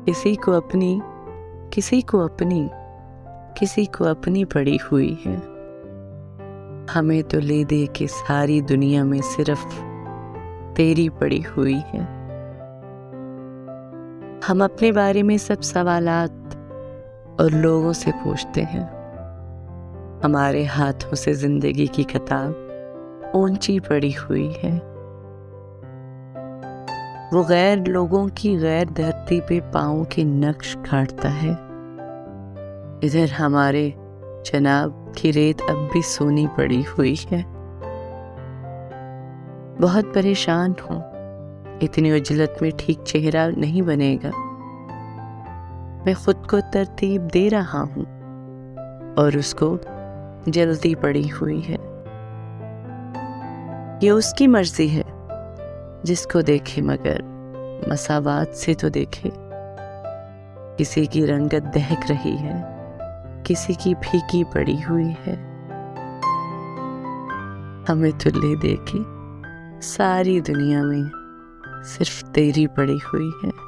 किसी को अपनी, किसी को अपनी, किसी को अपनी पड़ी हुई है। हमें तो ले दे के सारी दुनिया में सिर्फ तेरी पड़ी हुई है। हम अपने बारे में सब सवालात और लोगों से पूछते हैं। हमारे हाथों से जिंदगी की किताब ऊंची पड़ी हुई है। वो गैर लोगों की गैर धरती पे पाँव के नक्श काटता है। इधर हमारे जनाब की रेत अब भी सोनी पड़ी हुई है। बहुत परेशान हूँ, इतनी उजलत में ठीक चेहरा नहीं बनेगा। मैं खुद को तरतीब दे रहा हूँ और उसको जल्दी पड़ी हुई है। ये उसकी मर्जी है, जिसको देखे मगर मसावात से तो देखे। किसी की रंगत दहक रही है, किसी की फीकी पड़ी हुई है। हमें तो ले दे के सारी दुनिया में सिर्फ तेरी पड़ी हुई है।